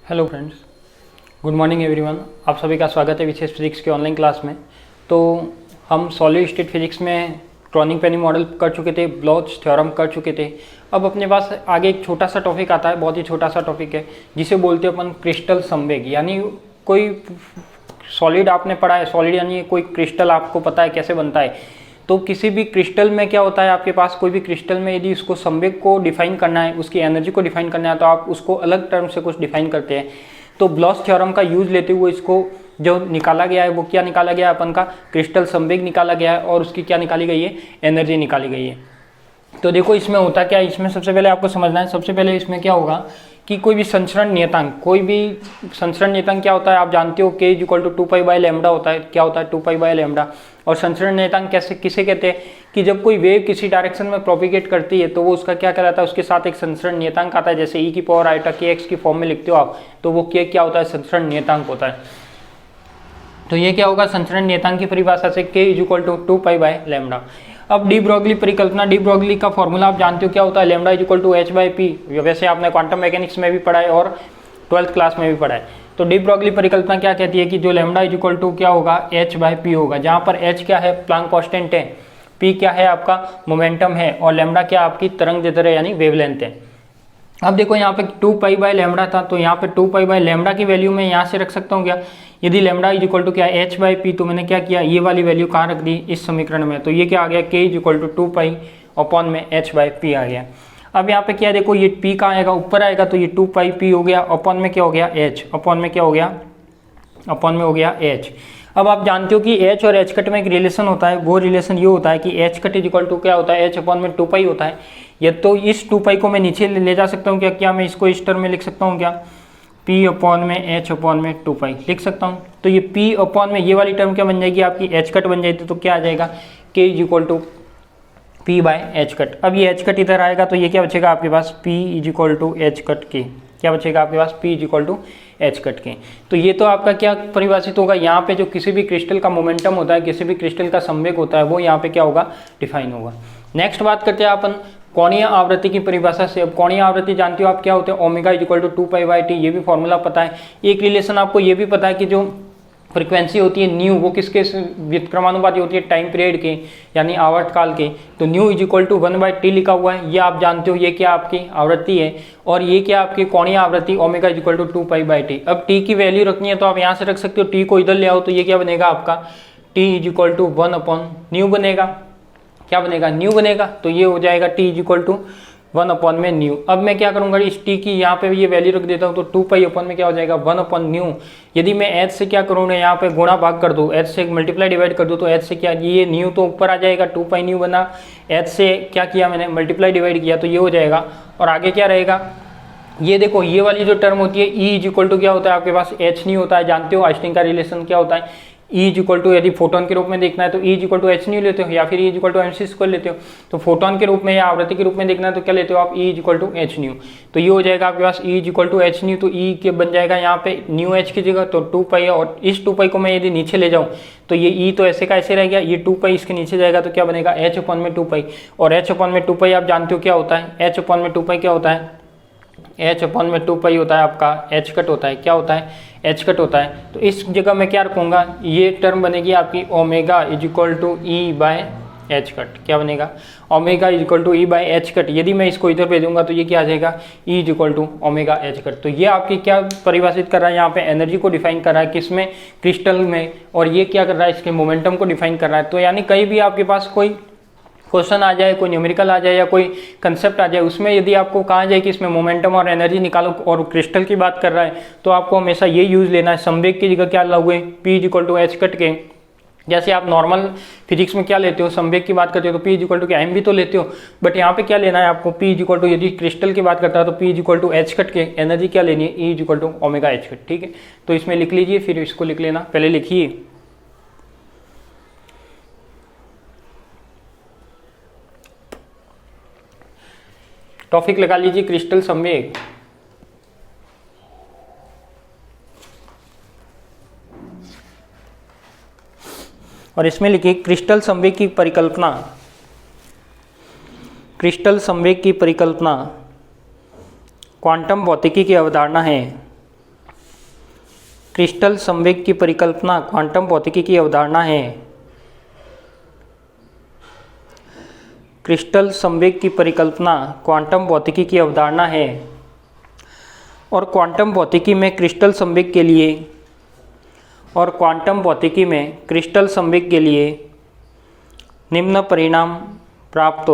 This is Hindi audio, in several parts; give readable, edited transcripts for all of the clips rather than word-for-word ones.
Hello friends, good morning everyone. आप सभी का स्वागत है विशेष फिजिक्स के ऑनलाइन क्लास में। तो हम सॉलिड स्टेट फिजिक्स में क्रोनिग-पेनी मॉडल कर चुके थे, ब्लॉच थ्योरम कर चुके थे। अब अपने पास आगे एक छोटा सा टॉपिक आता है, बहुत ही छोटा सा टॉपिक है, जिसे बोलते हैं अपन क्रिस्टल संवेग। यानी कोई सॉलिड आपने पढ़ा है, सॉलिड यानी कोई क्रिस्टल आपको पता है कैसे बनता है। तो किसी भी क्रिस्टल में क्या होता है, आपके पास कोई भी क्रिस्टल में यदि उसको संवेग को डिफाइन करना है, उसकी एनर्जी को डिफाइन करना है, तो आप उसको अलग टर्म से कुछ डिफाइन करते हैं। तो ब्लॉच थ्योरम का यूज लेते हुए इसको जो निकाला गया है वो क्या निकाला गया है, अपन का क्रिस्टल संवेग निकाला गया है और उसकी क्या निकाली गई है, एनर्जी निकाली गई है। तो देखो इसमें होता क्या है, इसमें सबसे पहले आपको समझना है, सबसे पहले इसमें क्या होगा कि कोई भी संचरण नियतांक, कोई भी संचरण नियतांक क्या होता है आप जानते हो, k इक्वल टू 2π/λ होता है। क्या होता है 2π/λ। और संचरण नियतांक कैसे किसे कहते हैं कि जब कोई वेव किसी डायरेक्शन में प्रोपिगेट करती है तो वो उसका क्या कहलाता है, उसके साथ एक संचरण नियतांक आता है। जैसे e⁻i⁴ की फॉर्म में लिखते हो आप, तो वो k क्या होता है, संचरण नियतांक होता है। तो ये क्या होगा, संचरण नियतांक की परिभाषा से k इक्वल टू 2π/λ। अब डी ब्रोगली परिकल्पना, डी ब्रोगली का फॉर्मूला आप जानते हो क्या होता है, लैम्डा इक्वल टू h/p। वैसे आपने क्वांटम मैकेनिक्स में भी पढ़ा है और 12th क्लास में भी पढ़ा है। तो डी ब्रोगली परिकल्पना क्या कहती है कि जो लैम्डा इक्वल टू क्या होगा, h/p होगा, जहाँ पर h क्या है, प्लांक कांस्टेंट है, p क्या है आपका मोमेंटम है, और लैम्डा क्या आपकी तरंग दैर्ध्य यानी वेवलेंथ है। अब देखो यहाँ पे 2π/λ था, तो यहाँ पे 2π/λ की वैल्यू मैं यहाँ से रख सकता हूँ क्या, यदि लैम्डा इक्वल टू क्या h/p, तो मैंने क्या किया, ये वाली वैल्यू कहाँ रख दी, इस समीकरण में। तो ये क्या आ गया, k इक्वल टू 2π/h/p आ गया। अब यहाँ पे क्या देखो, ये p कहाँ आएगा, ऊपर आएगा, तो ये 2πp हो गया, अपॉन में क्या हो गया h, अपॉन में क्या हो गया, अपॉन में हो गया h। अब आप जानते हो कि h और h कट में एक रिलेशन होता है, वो रिलेशन ये होता है कि h कट इक्वल टू क्या होता है, h अपॉन में 2π होता है। या तो इस 2π को मैं नीचे ले जा सकता हूँ क्या मैं इसको इस टर्म में लिख सकता हूँ क्या, p अपॉन में h अपॉन में 2π लिख सकता हूँ। तो ये p अपॉन में ये वाली टर्म क्या बन जाएगी आपकी, h कट बन जाएगी। तो क्या आ जाएगा, k equal to p/h cut. अब ये h कट इधर आएगा, तो ये क्या बचेगा आपके पास, p equal to h cut k। क्या बचेगा आपके पास, p equal to h cut k. तो ये तो आपका क्या परिभाषित होगा, यहाँ पे जो किसी भी क्रिस्टल का मोमेंटम होता है, किसी भी क्रिस्टल का संवेग होता है, वो यहाँ पे क्या होगा, डिफाइन होगा। नेक्स्ट बात करते हैं अपन कोणीय आवृत्ति की परिभाषा से। अब कोणीय आवृत्ति जानते हो आप क्या होते हैं, ओमेगा इक्वल टू 2π/t, ये भी फॉर्मूला पता है। एक रिलेशन आपको ये भी पता है कि जो फ्रीक्वेंसी होती है न्यू, वो किसके व्युत्क्रमानुपाती होती है, टाइम पीरियड के यानी आवर्तकाल के। तो new is equal to 1/t लिखा हुआ है, ये आप जानते हो, ये क्या आपकी आवृत्ति है। और ये क्या आपकी कोणीय आवृत्ति omega is equal to 2π/t। अब t की वैल्यू रखनी है तो आप यहाँ से रख सकते हो, t को इधर ले आओ, तो ये क्या बनेगा आपका, t इज इक्वल टू 1/न्यू बनेगा। क्या बनेगा, न्यू बनेगा। तो ये हो जाएगा t इज इक्वल टू 1 में न्यू। अब मैं क्या करूंगा, इस t की यहाँ पे ये वैल्यू रख देता हूँ, तो 2π अपॉन में क्या हो जाएगा, 1/न्यू। यदि मैं h से क्या करूँगा, यहाँ पे गुणा भाग कर दूँ, h से मल्टीप्लाई डिवाइड कर दूँ, तो h से क्या, ये न्यू तो ऊपर आ जाएगा, 2π न्यू बना, h से क्या किया मैंने, मल्टीप्लाई डिवाइड किया, तो ये हो जाएगा। और आगे क्या रहेगा, ये देखो ये वाली जो टर्म होती है E इज इक्वल टू क्या होता है आपके पास, h नहीं होता है। जानते हो आइंस्टाइन का रिलेशन क्या होता है, E इज इक्वल टू, यदि फोटोन के रूप में देखना है तो E is equal to h nu लेते हो, या फिर E is equal to mc² लेते हो। तो फोटोन के रूप में या आवृत्ति के रूप में देखना है तो क्या लेते हो आप, E is equal to h nu. तो ये हो जाएगा आपके पास E is equal to h nu. तो E के बन जाएगा यहाँ पे न्यू h की जगह तो 2π, और इस 2π को मैं यदि नीचे ले जाऊँ तो ये E तो ऐसे का ऐसे रह गया, ये 2π इसके नीचे जाएगा, तो क्या बनेगा, h अपॉन में 2π। और h अपॉन में 2π आप जानते हो क्या होता है, h अपॉन में 2π क्या होता है, h अपॉन में 2π होता है आपका h कट होता है। क्या होता है, h कट होता है। तो इस जगह मैं क्या रखूँगा, ये टर्म बनेगी आपकी omega is equal to E/h cut. क्या बनेगा, omega is equal to E/h cut. यदि मैं इसको इधर भेजूंगा तो ये क्या आ जाएगा, E is equal to omega h cut. तो ये आपकी क्या परिभाषित कर रहा है, यहाँ पे एनर्जी को डिफाइन कर रहा है, किसमें, क्रिस्टल में। और ये क्या कर रहा है, इसके मोमेंटम को डिफाइन कर रहा है। तो यानी कहीं भी आपके पास कोई क्वेश्चन आ जाए, कोई न्यूमेरिकल आ जाए या कोई कंसेप्ट आ जाए, उसमें यदि आपको कहा जाए कि इसमें मोमेंटम और एनर्जी निकालो और क्रिस्टल की बात कर रहा है, तो आपको हमेशा ये यूज लेना है, संवेग की जगह क्या लोगे, p is equal to h cut k. जैसे आप नॉर्मल फिजिक्स में क्या लेते हो, संवेग की बात करते हो तो p इज इक्वल टू क्या m भी तो लेते हो, बट यहाँ पे क्या लेना है आपको, p इज इक्वल टू, यदि क्रिस्टल की बात करता है तो p is equal to h cut k, energy क्या लेनी है, E is equal to omega h cut. ठीक है, तो इसमें लिख लीजिए, फिर इसको लिख लेना, पहले लिखिए। टॉपिक लगा लीजिए क्रिस्टल संवेग। और इसमें लिखिए क्रिस्टल संवेग की परिकल्पना। क्रिस्टल संवेग की परिकल्पना क्वांटम भौतिकी की अवधारणा है। क्रिस्टल संवेग की परिकल्पना क्वांटम भौतिकी की अवधारणा है। क्रिस्टल संवेग की परिकल्पना क्वांटम भौतिकी की अवधारणा है और क्वांटम भौतिकी में क्रिस्टल संवेग के लिए निम्न परिणाम प्राप्त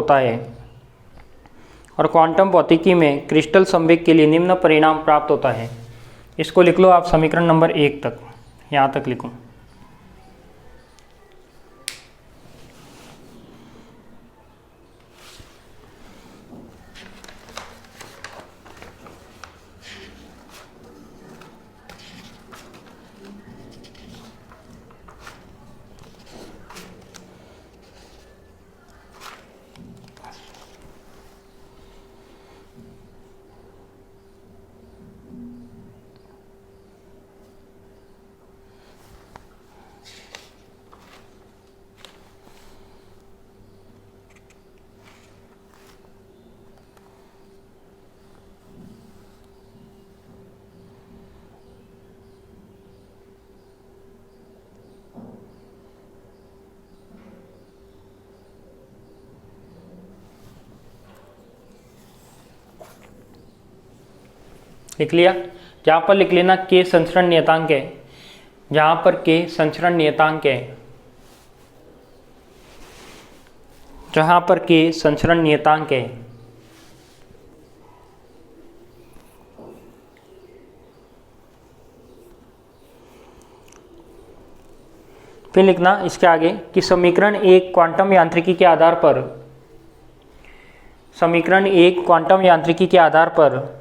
होता है इसको लिख लो आप समीकरण नंबर 1 तक, यहाँ तक लिखो। लिख लिया? जहाँ पर लिख लेना के संचरण नियतांक है, जहाँ पर के संचरण नियतांक है, जहाँ पर के संचरण नियतांक है, फिर लिखना इसके आगे कि समीकरण 1 क्वांटम यांत्रिकी के आधार पर, समीकरण 1 क्वांटम यांत्रिकी के आधार पर,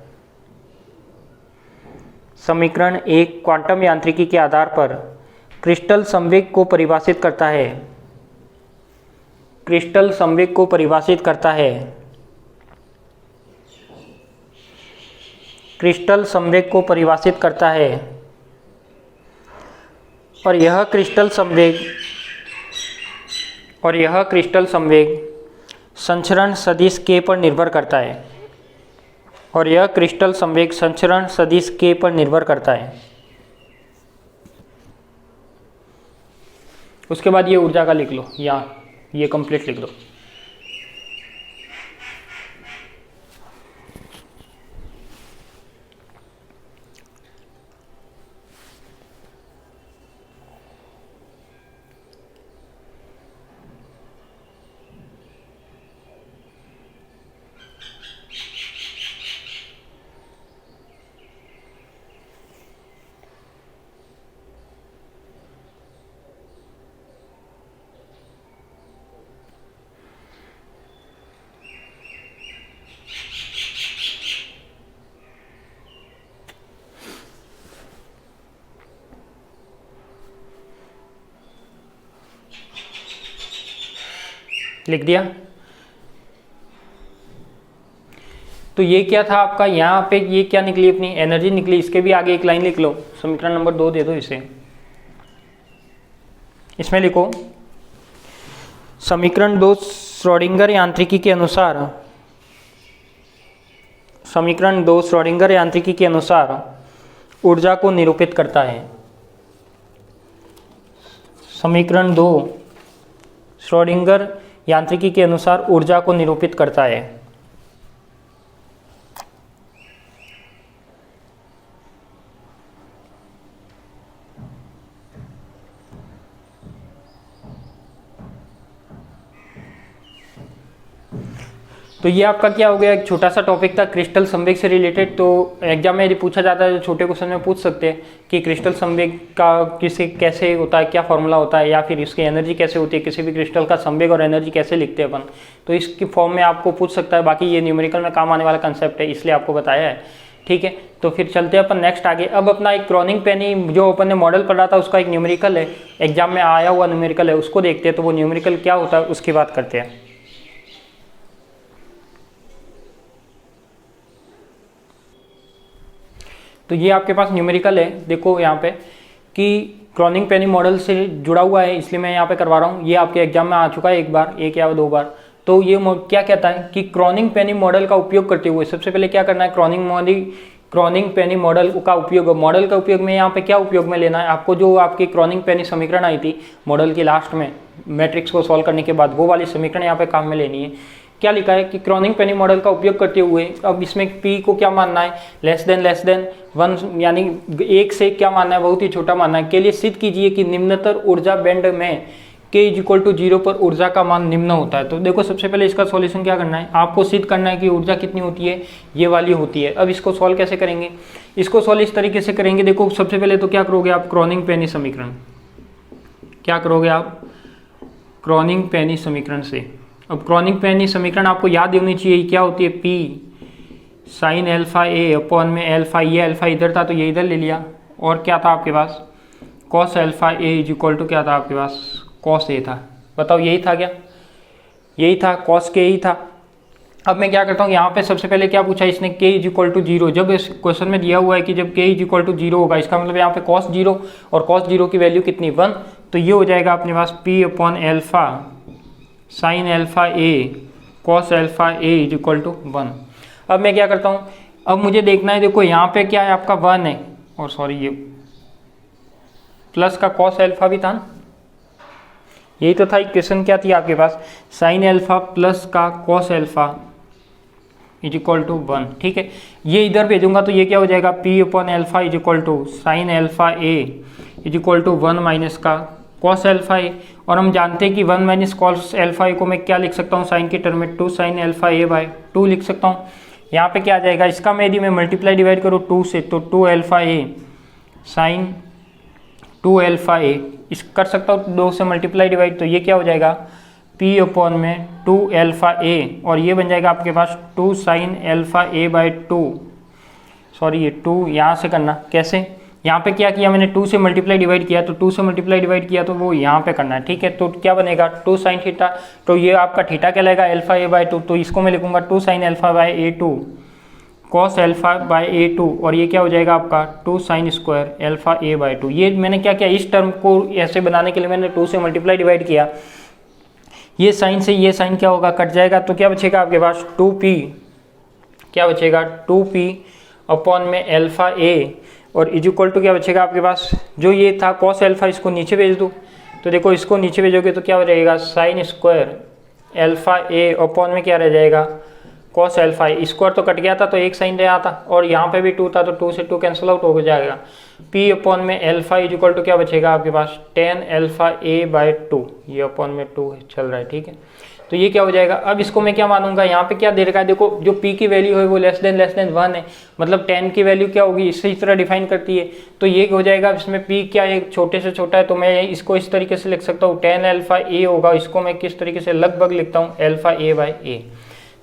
समीकरण 1 क्वांटम यांत्रिकी के आधार पर क्रिस्टल संवेग को परिभाषित करता है, क्रिस्टल संवेग को परिभाषित करता है, क्रिस्टल संवेग को परिभाषित करता है और यह क्रिस्टल संवेग संचरण सदिश के पर निर्भर करता है, और यह क्रिस्टल संवेग संचरण सदिश के पर निर्भर करता है। उसके बाद ये ऊर्जा का लिख लो, या ये कंप्लीट लिख दो। लिख दिया? तो ये क्या था आपका, यहाँ पे ये क्या निकली, अपनी एनर्जी निकली। इसके भी आगे एक लाइन लिख लो, समीकरण नंबर 2 दे दो इसे। इसमें लिखो समीकरण 2 श्रोडिंगर यांत्रिकी के अनुसार, समीकरण 2 श्रोडिंगर यांत्रिकी के अनुसार ऊर्जा को निरूपित करता है। समीकरण 2 श्रोडिंगर यांत्रिकी के अनुसार ऊर्जा को निरूपित करता है। तो ये आपका क्या हो गया, एक छोटा सा टॉपिक था क्रिस्टल संवेग से रिलेटेड। तो एग्जाम में यदि पूछा जाता है तो छोटे क्वेश्चन में पूछ सकते हैं कि क्रिस्टल संवेग का किसे कैसे होता है, क्या फॉर्मूला होता है, या फिर इसकी एनर्जी कैसे होती है, किसी भी क्रिस्टल का संवेग और एनर्जी कैसे लिखते हैं अपन। तो इसकी फॉर्म में आपको पूछ सकता है। बाकी ये न्यूमेरिकल में काम आने वाला कंसेप्ट है, इसलिए आपको बताया है। ठीक है, तो फिर चलते हैं अपन नेक्स्ट आगे। अब अपना एक क्रॉनिक पेनी जो अपन ने मॉडल पढ़ा था उसका एक न्यूमेरिकल है, एग्जाम में आया हुआ न्यूमेरिकल है, उसको देखते हैं। तो वो न्यूमेरिकल क्या होता है उसकी बात करते हैं। तो ये आपके पास न्यूमेरिकल है, देखो यहाँ पे कि क्रॉनिक पेनी मॉडल से जुड़ा हुआ है, इसलिए मैं यहाँ पे करवा रहा हूँ। ये आपके एग्जाम में आ चुका है एक बार, एक या दो बार। तो ये क्या कहता है कि क्रॉनिक पेनी मॉडल का उपयोग करते हुए सबसे पहले क्या करना है, क्रॉनिक पेनी मॉडल का उपयोग में यहाँ पे क्या उपयोग में लेना है आपको, जो आपकी क्रॉनिक पेनी समीकरण आई थी मॉडल की लास्ट में मैट्रिक्स को सॉल्व करने के बाद, वो वाली समीकरण यहाँ पे काम में लेनी है। क्या लिखा है कि क्रॉनिक पेनी मॉडल का उपयोग करते हुए अब इसमें p को क्या मानना है, लेस देन 1, यानी 1 से क्या मानना है, बहुत ही छोटा मानना है। के लिए सिद्ध कीजिए कि निम्नतर ऊर्जा बैंड में k = 0 पर ऊर्जा का मान निम्न होता है। तो देखो सबसे पहले इसका सॉल्यूशन क्या करना है, आपको सिद्ध करना है कि ऊर्जा कितनी होती है, ये वाली होती है। अब इसको सॉल्व कैसे करेंगे, इसको सॉल्व इस तरीके से करेंगे। देखो सबसे पहले तो क्या करोगे आप, क्रॉनिक पेनी समीकरण, क्या करोगे आप, क्रॉनिक पेनी समीकरण से। अब क्रॉनिक पेनी समीकरण आपको याद होनी चाहिए, क्या होती है, p sin alpha a upon में अल्फा, ये अल्फा इधर था तो ये इधर ले लिया, और क्या था आपके पास, cos अल्फा a = क्या था आपके पास, cos a था। बताओ यही था क्या, यही था, cos के यही था। अब मैं क्या करता हूँ, यहाँ पे सबसे पहले क्या पूछा इसने, k = 0। जब इस क्वेश्चन में दिया हुआ है कि जब k = 0 होगा, इसका मतलब यहाँ पे cos 0, और cos 0 की वैल्यू कितनी, 1, तो ये हो जाएगा अपने पास p upon alpha sin alpha a cos alpha a = 1। अब मैं क्या करता हूँ, अब मुझे देखना है, देखो यहाँ पे क्या है आपका 1 है, और सॉरी ये प्लस का cos अल्फा भी था ना, यही तो था इक्वेशन, क्या थी आपके पास, sin अल्फा प्लस का cos अल्फा = 1। ठीक है, ये इधर भेजूंगा तो ये क्या हो जाएगा, p upon alpha = sin alpha a = 1 minus का cos अल्फा a, और हम जानते हैं कि 1 माइनस cos अल्फा a को मैं क्या लिख सकता हूँ साइन के टर्म में, 2 sin अल्फा a/2 लिख सकता हूँ। यहाँ पे क्या आ जाएगा, इसका मैं यदि मैं मल्टीप्लाई डिवाइड करूँ 2 से, तो 2 alpha a sin 2 alpha a, इस कर सकता हूँ 2 से मल्टीप्लाई डिवाइड, तो ये क्या हो जाएगा, p अपॉन में 2 अल्फा a, और ये बन जाएगा आपके पास 2 sin अल्फा a/2। सॉरी ये 2 यहाँ से करना, कैसे, यहाँ पे क्या किया मैंने, 2 से मल्टीप्लाई डिवाइड किया, तो 2 से मल्टीप्लाई डिवाइड किया तो वो यहाँ पे करना है। ठीक है, तो क्या बनेगा, 2 sin थीटा, तो ये आपका थीटा क्या लगेगा, अल्फा a/2, तो इसको मैं लिखूंगा 2 sin अल्फा/a2 cos अल्फा/a2, और ये क्या हो जाएगा आपका 2 sin स्क्वायर अल्फा a/2। ये मैंने क्या किया, इस टर्म को ऐसे बनाने के लिए मैंने 2 से मल्टीप्लाई डिवाइड किया, ये साइन से ये साइन क्या होगा, कट जाएगा, तो क्या बचेगा आपके पास 2p, क्या बचेगा 2p अपॉन में अल्फा a, और इक्वल टू क्या बचेगा आपके पास, जो ये था cos अल्फा, इसको नीचे भेज दो, तो देखो इसको नीचे भेजोगे तो क्या हो जाएगा, sine square alpha a upon में क्या रह जाएगा, cos अल्फा a, स्क्वायर तो कट गया था तो एक साइन रहा था, और यहाँ पे भी 2 था तो 2 से 2 कैंसिल आउट हो जाएगा, p अपॉन में अल्फा इक्वल टू क्या बचेगा आपके पास, 10 अल्फा a/2, ये अपॉन में 2 चल रहा है। ठीक है, तो ये क्या हो जाएगा, अब इसको मैं क्या मानूंगा, यहाँ पे क्या दे रखा है, देखो जो p की वैल्यू है वो लेस देन 1 है, मतलब 10 की वैल्यू क्या होगी, इसी तरह डिफाइन करती है, तो ये हो जाएगा, इसमें p क्या है, छोटे से छोटा है, तो मैं इसको इस तरीके से लिख सकता हूँ 10 अल्फा a होगा, इसको मैं किस तरीके से लगभग लिखता हूँ अल्फा a/a,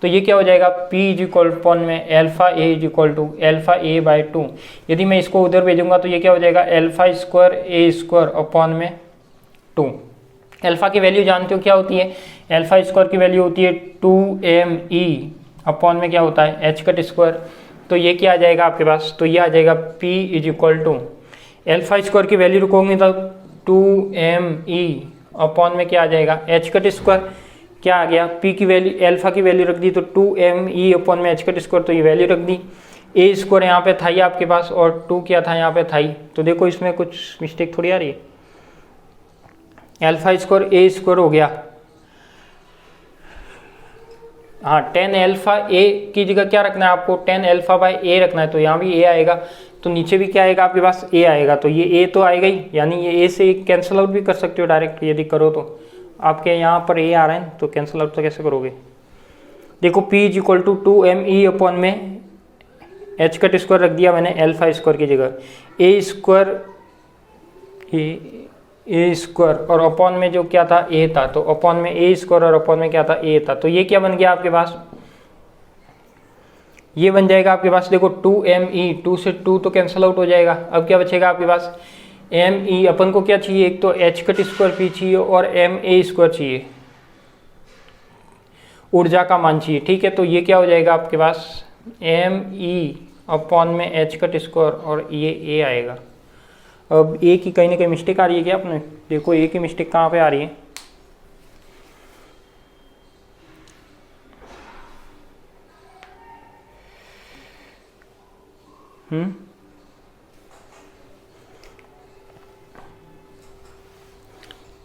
तो ये क्या हो जाएगा, p = में अल्फा a = अल्फा a/2। यदि मैं इसको उधर भेजूंगा तो ये क्या हो जाएगा, अल्फा स्क्वायर a² अपॉन में 2। अल्फा की वैल्यू जानते हो क्या होती है, अल्फा स्क्वायर की वैल्यू होती है 2me अपॉन में क्या होता है h², तो ये क्या आ जाएगा आपके पास, तो ये आ जाएगा p = अल्फा स्क्वायर की वैल्यू रखोगे तो 2me अपॉन में क्या आ जाएगा h², क्या आ गया, p की वैल्यू, अल्फा की वैल्यू रख दी तो 2me अपॉन में h², तो ये वैल्यू रख दी, a² यहाँ पे था ही आपके पास, और 2 क्या था यहाँ पे था ही, तो देखो इसमें कुछ मिस्टेक थोड़ी आ रही है, अल्फा स्क्वायर a² हो गया, हाँ 10 अल्फा a की जगह क्या रखना है आपको, 10 अल्फा/a रखना है, तो यहाँ भी a आएगा, तो नीचे भी क्या आएगा आपके पास, a आएगा, तो ये a तो आएगा ही, यानी ये a से कैंसिल आउट भी कर सकते हो डायरेक्ट, यदि करो तो आपके यहाँ पर a आ रहा है तो कैंसिल आउट तो कैसे करोगे, देखो p = 2me अपॉन में h² रख दिया मैंने अल्फा स्क्वायर की जगह, a² और अपॉन में जो क्या था a था, तो अपॉन में a² और अपॉन में क्या था a था, तो ये क्या बन गया आपके पास, ये बन जाएगा आपके पास, देखो 2me, 2 से 2 तो कैंसिल आउट हो जाएगा, अब क्या बचेगा आपके पास, me अपन को क्या चाहिए, एक तो h² चाहिए और ma² चाहिए, ऊर्जा का मान चाहिए। ठीक है, तो ये क्या हो जाएगा आपके पास, me अपॉन में h² और ये a आएगा। अब a की कहीं ना कहीं मिस्टेक आ रही है क्या आपने, देखो a की मिस्टेक कहाँ पे आ रही है,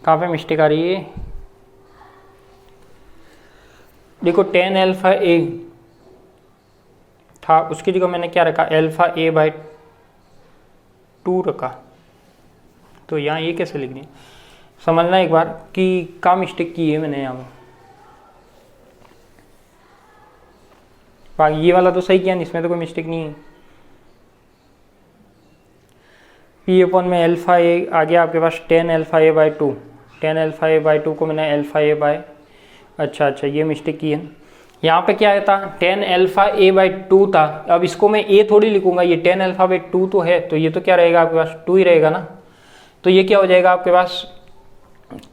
कहाँ पे मिस्टेक आ रही है? देखो tan अल्फा ए था, उसकी जगह मैंने क्या रखा, अल्फा ए बाई 2 रखा। तो यहाँ ये कैसे लिख दिया, समझना एक बार कि क्या मिस्टेक की है मैंने यहाँ पर। ये वाला तो सही किया, इसमें तो कोई मिस्टेक नहीं है। पी अपॉन में अल्फा ए आ गया आपके पास tan alpha A by 2। tan alpha A by 2 को मैंने अल्फा ए बाई, अच्छा ये मिस्टेक की है। यहाँ पे क्या आया था, tan अल्फा ए बाई 2 था। अब इसको मैं ए थोड़ी लिखूंगा, ये tan अल्फा बाई 2 तो है, तो ये तो क्या रहेगा आपके पास 2 ही रहेगा ना। तो ये क्या हो जाएगा आपके पास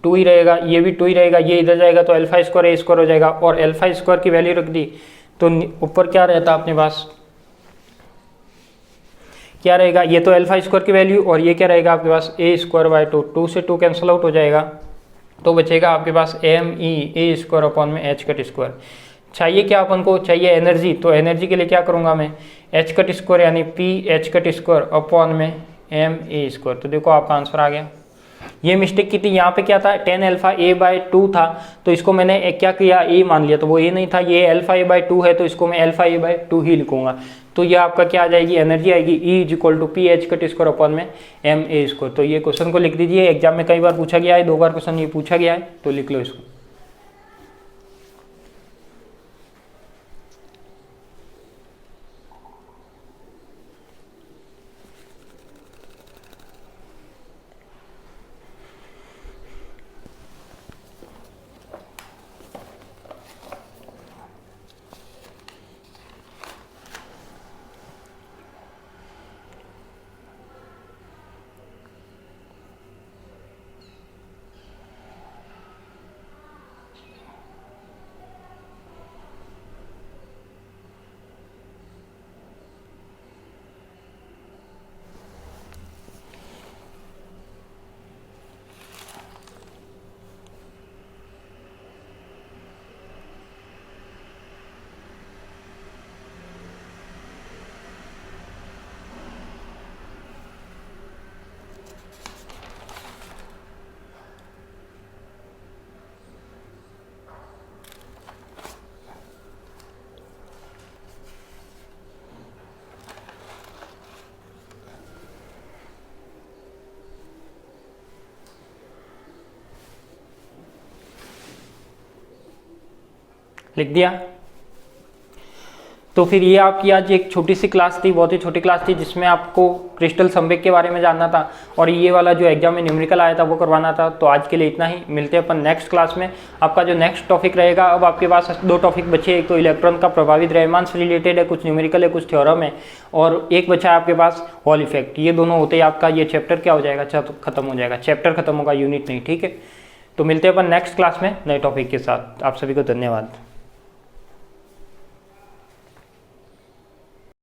2 ही रहेगा, ये भी 2 ही रहेगा, ये इधर जाएगा तो अल्फा स्क्वायर ए स्क्वायर हो जाएगा। और अल्फा स्क्वायर की वैल्यू रख दी तो ऊपर क्या रहता अपने पास, क्या रहेगा, ये तो अल्फा स्क्वायर की वैल्यू, और ये क्या रहेगा आपके पास ए स्क्वायर बाई 2। 2 से 2 कैंसिल आउट हो जाएगा, तो बचेगा आपके पास एम ई ए स्क्वायर अपॉन में एच कट स्क्वायर। चाहिए क्या अपन को, चाहिए एनर्जी। तो एनर्जी के लिए क्या करूँगा मैं, एच कट स्क्वायर यानी P h cut square upon में एम ए स्क्वायर। तो देखो आपका आंसर आ गया। ये मिस्टेक की थी, यहाँ पे क्या था, tan अल्फा ए बाई 2 था, तो इसको मैंने क्या किया, ए मान लिया, तो वो ए नहीं था, ये अल्फा ए बाई 2 है, तो इसको मैं अल्फा ए बाई 2 ही लिखूंगा। तो ये आपका क्या आ जाएगी, एनर्जी आएगी E is equal to p h cut square upon में एम ए स्क्वायर। तो ये क्वेश्चन को लिख दीजिए, एग्जाम में कई बार पूछा गया है, 2 बार क्वेश्चन ये पूछा गया है, तो लिख लो इसको। लिख दिया। तो फिर ये आपकी आज एक छोटी सी क्लास थी, बहुत ही छोटी क्लास थी, जिसमें आपको क्रिस्टल संवेग के बारे में जानना था और ये वाला जो एग्जाम में न्यूमेरिकल आया था वो करवाना था। तो आज के लिए इतना ही, मिलते हैं अपन नेक्स्ट क्लास में। आपका जो नेक्स्ट टॉपिक रहेगा, अब आपके पास 2 टॉपिक बचे, एक तो इलेक्ट्रॉन का प्रभावित द्रव्यमान से रिलेटेड है, कुछ न्यूमेरिकल है, कुछ थ्योरम है, और एक बचा है आपके पास हॉल इफेक्ट। ये दोनों होते ही आपका ये चैप्टर क्या हो जाएगा, खत्म हो जाएगा, चैप्टर खत्म होगा, यूनिट नहीं। ठीक है, तो मिलते हैं अपन नेक्स्ट क्लास में नए टॉपिक के साथ। आप सभी को धन्यवाद।